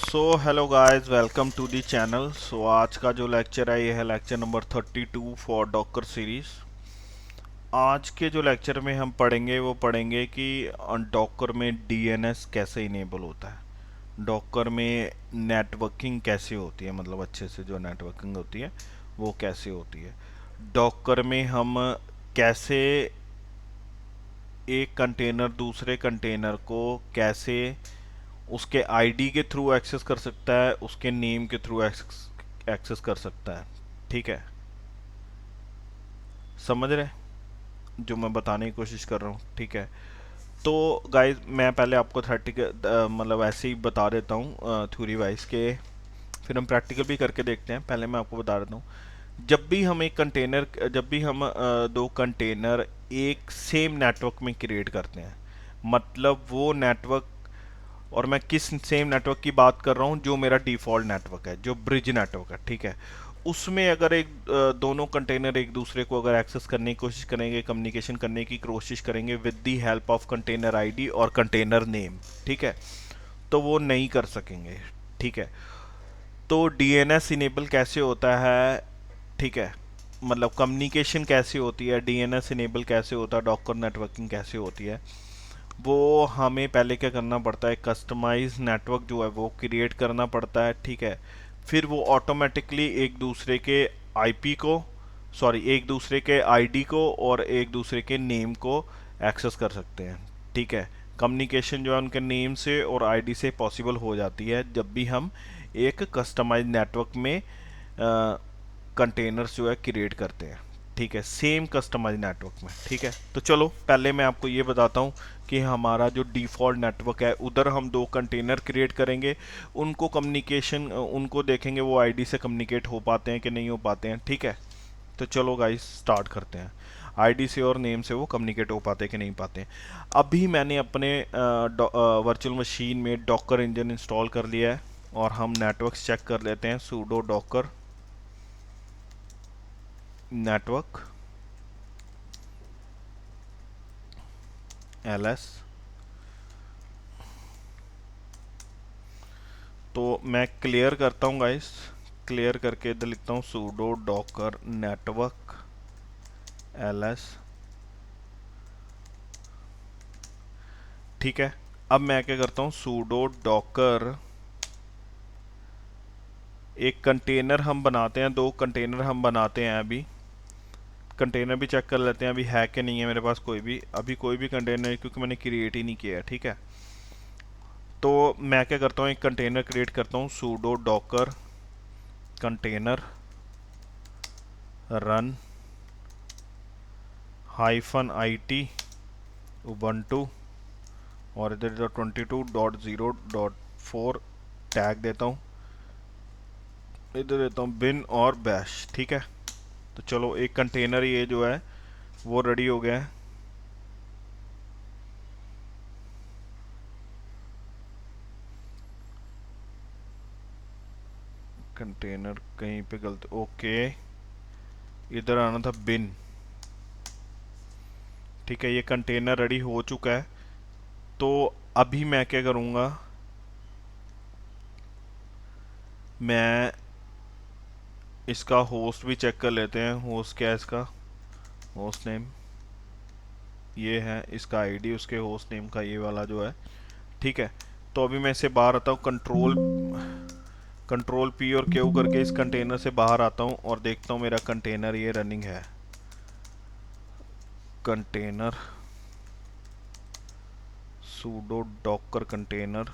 So hello guys, welcome to the channel. So आज का जो लेक्चर है ये है lecture number 32 for docker series. आज के जो लेक्चर में हम पढ़ेंगे वो पढ़ेंगे कि डॉकर में डीएनएस कैसे इनेबल होता है, डॉकर में नेटवर्किंग कैसे होती है, मतलब अच्छे से जो नेटवर्किंग होती है वो कैसे होती है, डॉकर में हम कैसे एक कंटेनर दूसरे कंटेनर को कैसे उसके आईडी के थ्रू एक्सेस कर सकता है, उसके नेम के थ्रू एक्सेस कर सकता है। ठीक है, समझ रहे जो मैं बताने की कोशिश कर रहा हूँ? ठीक है, तो गाइस मैं पहले आपको थर्टिकल मतलब ऐसे ही बता देता हूँ थ्योरी वाइज के, फिर हम प्रैक्टिकल भी करके देखते हैं। पहले मैं आपको बता देता हूँ, जब भी हम दो कंटेनर एक सेम नेटवर्क में क्रिएट करते हैं, मतलब वो नेटवर्क, और मैं किस सेम नेटवर्क की बात कर रहा हूँ, जो मेरा डिफ़ॉल्ट नेटवर्क है, जो ब्रिज नेटवर्क है। ठीक है, उसमें अगर दोनों कंटेनर एक दूसरे को अगर एक्सेस करने की कोशिश करेंगे, कम्युनिकेशन करने की कोशिश करेंगे with the help of container ID और कंटेनर नेम, ठीक है, तो वो नहीं कर सकेंगे। ठीक है, तो डीएनएस इनेबल कैसे होता है, ठीक है, मतलब कम्युनिकेशन कैसे होती है, डीएनएस इनेबल कैसे होता है, डॉकर नेटवर्किंग कैसे होती है, वो हमें पहले क्या करना पड़ता है, कस्टमाइज नेटवर्क जो है वो क्रिएट करना पड़ता है। ठीक है, फिर वो ऑटोमेटिकली एक दूसरे के आईपी को, सॉरी, एक दूसरे के आईडी को और एक दूसरे के नेम को एक्सेस कर सकते हैं। ठीक है, कम्युनिकेशन जो है उनके नेम से और आईडी से पॉसिबल हो जाती है जब भी हम एक कस्टमाइज नेटवर्क में कंटेनर्स जो है क्रिएट करते हैं। ठीक है, सेम कस्टमाइज नेटवर्क में। ठीक है, तो चलो पहले मैं आपको ये बताता हूँ कि हमारा जो डिफ़ॉल्ट नेटवर्क है उधर हम दो कंटेनर क्रिएट करेंगे, उनको कम्युनिकेशन उनको देखेंगे वो आईडी से कम्युनिकेट हो पाते हैं कि नहीं हो पाते हैं। ठीक है, तो चलो गाइस स्टार्ट करते हैं, आईडी से और नेम से वो कम्युनिकेट हो पाते हैं कि नहीं पाते हैं। अभी मैंने अपने वर्चुअल मशीन में डॉकर इंजन इंस्टॉल कर लिया है और हम नेटवर्क्स चेक कर लेते हैं। सूडो डॉकर नेटवर्क ls, तो मैं क्लियर करता हूँ गाइस, क्लियर करके इधर लिखता हूँ सूडो डॉकर नेटवर्क ls। ठीक है, अब मैं क्या करता हूँ, सूडो डॉकर, एक कंटेनर हम बनाते हैं, दो कंटेनर हम बनाते हैं। अभी कंटेनर भी चेक कर लेते हैं अभी है कि नहीं है मेरे पास कोई भी, अभी कोई भी कंटेनर, क्योंकि मैंने क्रिएट ही नहीं किया है। ठीक है, तो मैं क्या करता हूँ, एक कंटेनर क्रिएट करता हूँ, pseudo Docker container run hyphen IT Ubuntu, और इधर इधर 22.0.4 टैग देता हूँ, इधर देता हूँ बिन और बैश। ठीक है, तो चलो एक कंटेनर ये जो है वो रेडी हो गया है। कंटेनर कहीं पे गलत, ओके, इधर आना था बिन। ठीक है, ये कंटेनर रेडी हो चुका है। तो अभी मैं क्या करूँगा, मैं इसका होस्ट भी चेक कर लेते हैं। होस्ट क्या है इसका, होस्ट नेम ये है, इसका आईडी उसके होस्ट नेम का ये वाला जो है। ठीक है, तो अभी मैं इससे बाहर आता हूँ, कंट्रोल P और Q करके इस कंटेनर से बाहर आता हूँ और देखता हूँ मेरा कंटेनर ये रनिंग है। Container pseudo Docker container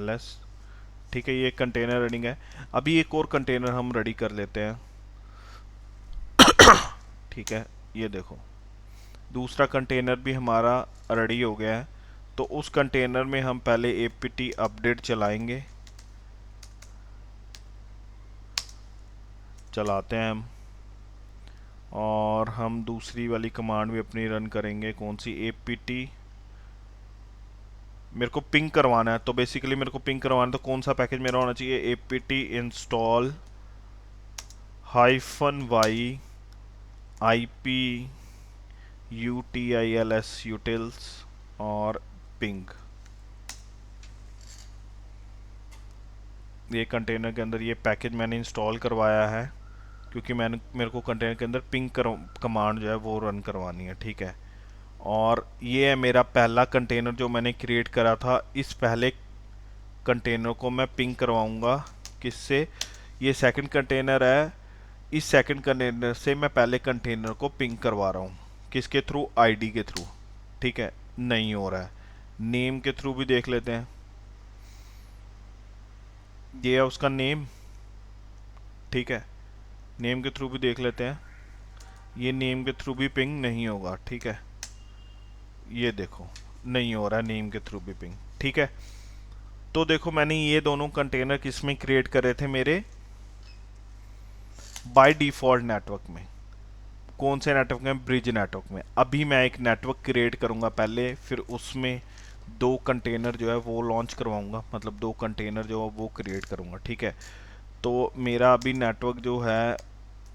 ls। ठीक है, ये कंटेनर रनिंग है। अभी एक और कंटेनर हम रेडी कर लेते हैं। ठीक है, ये देखो दूसरा कंटेनर भी हमारा रेडी हो गया है। तो उस कंटेनर में हम पहले apt अपडेट चलाएंगे, चलाते हैं हम, और हम दूसरी वाली कमांड भी अपनी रन करेंगे। कौन सी, apt, मेरे को पिंग करवाना है, तो बेसिकली मेरे को पिंग करवाना है, तो कौन सा पैकेज मेरा होना चाहिए, apt install -y ip utils utils और पिंग। ये कंटेनर के अंदर ये पैकेज मैंने इंस्टॉल करवाया है, क्योंकि मेरे को कंटेनर के अंदर पिंग कमांड जो है वो रन करवानी है, ठीक है। और ये है मेरा पहला कंटेनर जो मैंने क्रिएट करा था। इस पहले कंटेनर को मैं पिंग करवाऊंगा किससे, ये सेकंड कंटेनर है, इस सेकंड कंटेनर से मैं पहले कंटेनर को पिंग करवा रहा हूँ। किसके थ्रू? आईडी के थ्रू, ठीक है। नहीं हो रहा है। नेम के थ्रू भी देख लेते हैं, ये है उसका नेम, ठीक है। नेम के थ्रू भी देख लेते हैं, ये नेम के थ्रू भी पिंग नहीं होगा, ठीक है। ये देखो नहीं हो रहा है नेम के थ्रू भी पिंग, ठीक है। तो देखो मैंने ये दोनों कंटेनर किस में क्रिएट करे थे, मेरे बाय डिफॉल्ट नेटवर्क में। कौन से नेटवर्क में? ब्रिज नेटवर्क में। अभी मैं एक नेटवर्क क्रिएट करूंगा पहले, फिर उसमें दो कंटेनर जो है वो लॉन्च करवाऊंगा, मतलब दो कंटेनर जो है वो क्रिएट करूंगा, ठीक है। तो मेरा अभी नेटवर्क जो है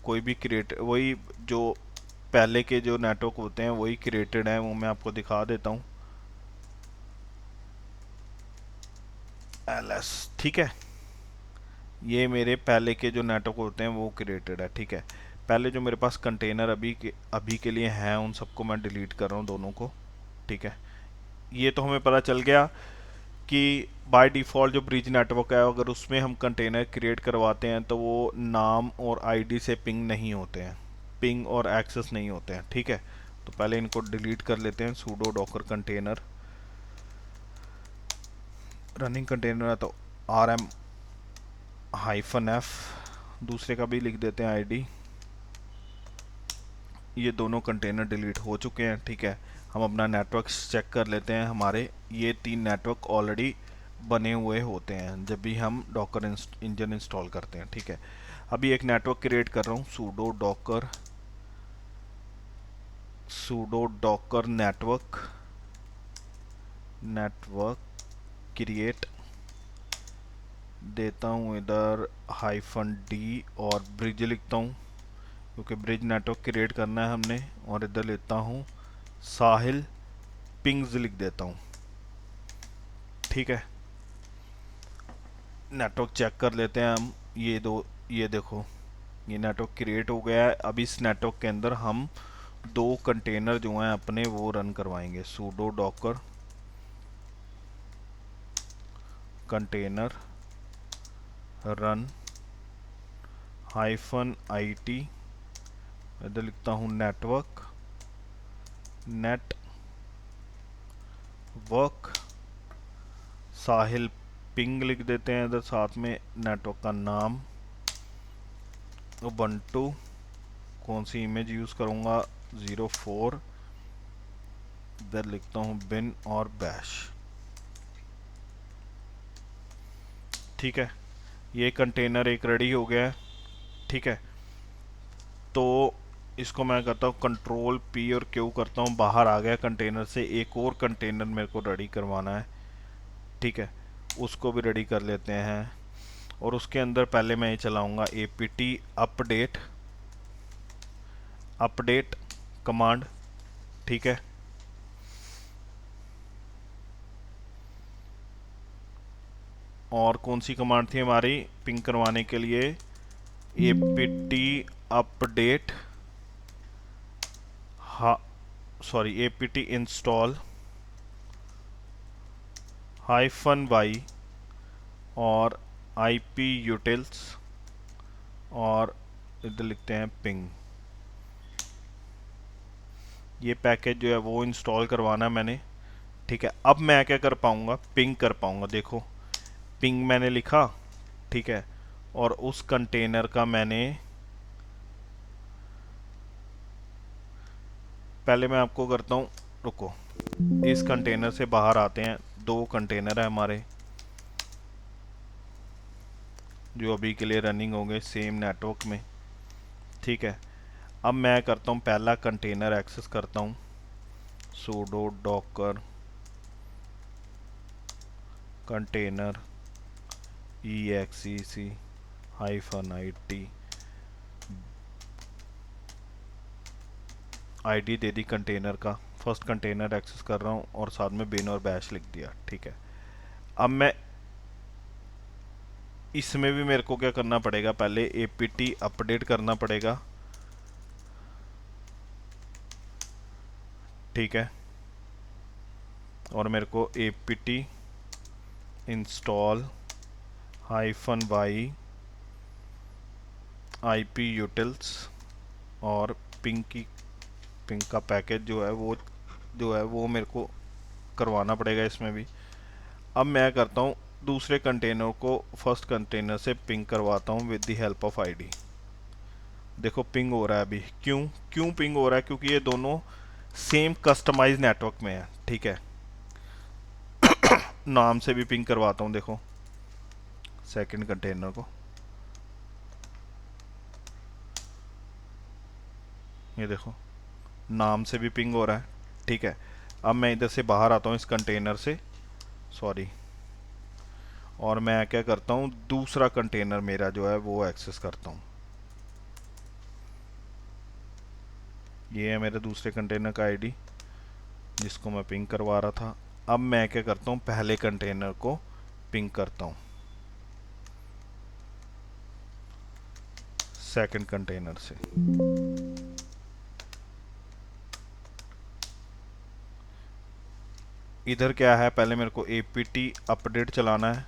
कोई भी क्रिएट, वही जो पहले के जो नेटवर्क होते हैं वही क्रिएटेड है, वो मैं आपको दिखा देता हूँ। एलएस, ठीक है। ये मेरे पहले के जो नेटवर्क होते हैं वो क्रिएटेड है, ठीक है। पहले जो मेरे पास कंटेनर अभी के लिए हैं उन सबको मैं डिलीट कर रहा हूँ, दोनों को, ठीक है। ये तो हमें पता चल गया कि बाय डिफ़ॉल्ट जो ब्रिज नेटवर्क है अगर उसमें हम कंटेनर क्रिएट करवाते हैं तो वो नाम और आईडी से पिंग नहीं होते हैं, पिंग और एक्सेस नहीं होते हैं, ठीक है। तो पहले इनको डिलीट कर लेते हैं। sudo docker container, running container है तो rm-f, दूसरे का भी लिख देते हैं आईडी। ये दोनों कंटेनर डिलीट हो चुके हैं, ठीक है। हम अपना नेटवर्क चेक कर लेते हैं। हमारे ये 3 नेटवर्क ऑलरेडी बने हुए होते हैं जब भी हम डॉकर इंजन इंस्टॉल करते हैं, ठीक है। अभी एक नेटवर्क क्रिएट कर रहा हूँ, sudo docker नेटवर्क क्रिएट देता हूँ इधर -d और ब्रिज लिखता हूँ, क्योंकि ब्रिज नेटवर्क क्रिएट करना है हमने। और इधर लेता हूँ साहिल पिंग्स लिख देता हूँ, ठीक है। नेटवर्क चेक कर लेते हैं हम। ये देखो ये नेटवर्क क्रिएट हो गया है। अब इस नेटवर्क के अंदर हम दो कंटेनर जो हैं अपने वो रन करवाएंगे। sudo docker container run -it, इधर लिखता हूँ नेटवर्क साहिल पिंग लिख देते हैं इधर, साथ में नेटवर्क का नाम उबंटू, कौन सी इमेज यूज़ करूँगा 04, इधर लिखता हूँ बिन और बैश, ठीक है। ये कंटेनर एक रेडी हो गया है, ठीक है। तो इसको मैं करता हूँ Ctrl+P और Q करता हूँ, बाहर आ गया कंटेनर से। एक और कंटेनर मेरे को रेडी करवाना है, ठीक है। उसको भी रेडी कर लेते हैं। और उसके अंदर पहले मैं ये चलाऊँगा apt अपडेट कमांड, ठीक है। और कौन सी कमांड थी हमारी पिंग करवाने के लिए? apt update, apt install -y और ip utils और इधर लिखते हैं पिंग। ये पैकेज जो है वो इंस्टॉल करवाना है मैंने, ठीक है। अब मैं क्या कर पाऊँगा? पिंग कर पाऊँगा। देखो पिंग मैंने लिखा, ठीक है। और उस कंटेनर का मैंने, पहले मैं आपको करता हूँ, रुको, इस कंटेनर से बाहर आते हैं। दो कंटेनर है हमारे जो अभी के लिए रनिंग होंगे सेम नेटवर्क में, ठीक है। अब मैं करता हूँ पहला कंटेनर एक्सेस करता हूँ, sudo docker container exec -it, ID they the container का, फर्स्ट कंटेनर एक्सेस कर रहा हूँ और साथ में बिन और बैश लिख दिया, ठीक है। अब मैं इसमें भी मेरे को क्या करना पड़ेगा, पहले एपीटी अपडेट करना पड़ेगा, ठीक है। और मेरे को APT install -y IP utils और पिंग का पैकेज जो है वो मेरे को करवाना पड़ेगा इसमें भी। अब मैं करता हूँ दूसरे कंटेनर को फर्स्ट कंटेनर से पिंग करवाता हूँ with the help of ID. देखो पिंग हो रहा है अभी। क्यों क्यों पिंग हो रहा है? क्योंकि ये दोनों सेम कस्टमाइज नेटवर्क में है, ठीक है। नाम से भी पिंग करवाता हूँ, देखो सेकंड कंटेनर को, ये देखो नाम से भी पिंग हो रहा है, ठीक है। अब मैं इधर से बाहर आता हूँ इस कंटेनर से, सॉरी, और मैं क्या करता हूँ दूसरा कंटेनर मेरा जो है वो एक्सेस करता हूँ। ये है मेरे दूसरे कंटेनर का आईडी जिसको मैं पिंग करवा रहा था। अब मैं क्या करता हूँ पहले कंटेनर को पिंग करता हूँ सेकंड कंटेनर से। इधर क्या है, पहले मेरे को एपीटी अपडेट चलाना है।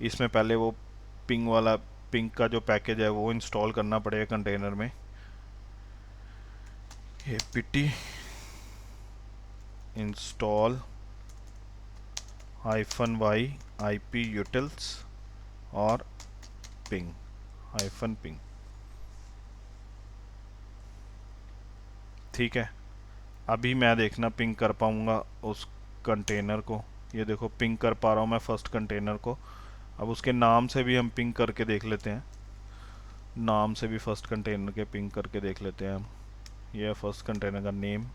इसमें पहले वो पिंग का जो पैकेज है वो इंस्टॉल करना पड़ेगा कंटेनर में। APT install -y IP utils और पिंग, ठीक है। अभी मैं देखना पिंग कर पाऊंगा उस कंटेनर को। ये देखो पिंग कर पा रहा हूँ मैं फर्स्ट कंटेनर को। अब उसके नाम से भी हम पिंग करके देख लेते हैं, नाम से भी फर्स्ट कंटेनर के पिंग करके देख लेते हैं हम। ये फर्स्ट कंटेनर का नेम,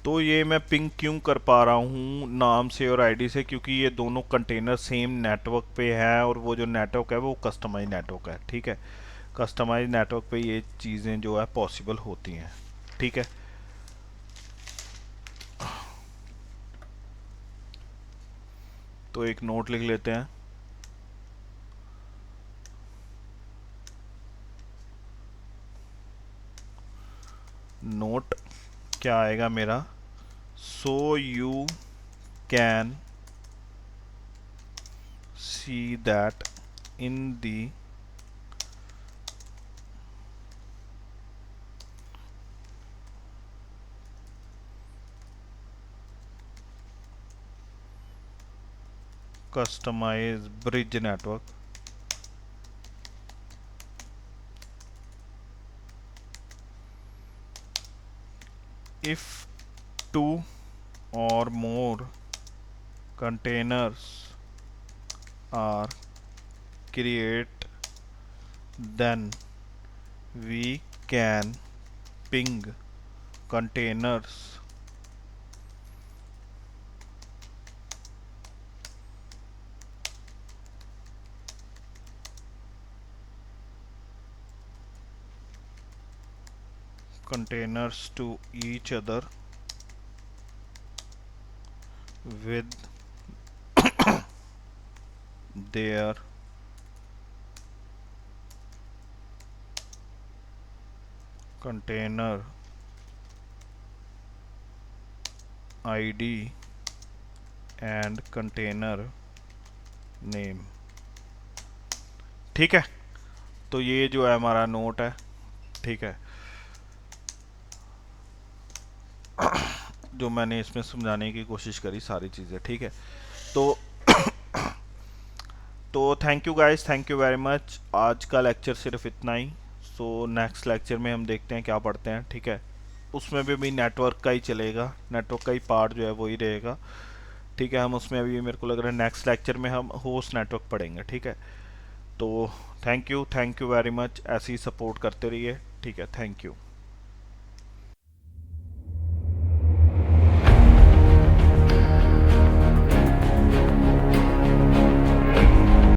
तो ये मैं पिंग क्यों कर पा रहा हूँ नाम से और आईडी से, क्योंकि ये दोनों कंटेनर सेम नेटवर्क पे है और वो जो नेटवर्क है वो कस्टमाइज नेटवर्क है, ठीक है। कस्टमाइज नेटवर्क पे ये चीज़ें जो है पॉसिबल होती हैं, ठीक है। तो एक नोट लिख लेते हैं, नोट क्या आएगा मेरा, so you can see that in the customized bridge network if two or more containers are created, then we can ping containers to each other with their container ID and container name, ठीक है। तो ये जो है हमारा note है, ठीक है, जो मैंने इसमें समझाने की कोशिश करी सारी चीज़ें, ठीक है। तो thank you guys, thank you very much. आज का लेक्चर सिर्फ इतना ही। सो नेक्स्ट लेक्चर में हम देखते हैं क्या पढ़ते हैं, ठीक है। उसमें भी नेटवर्क का ही चलेगा, नेटवर्क का ही पार्ट जो है वही रहेगा, ठीक है। हम उसमें अभी मेरे को लग रहा है नेक्स्ट लेक्चर में हम होस्ट नेटवर्क पढ़ेंगे, ठीक है। तो थैंक यू वेरी मच, ऐसे ही सपोर्ट करते रहिए, ठीक है। Thank you.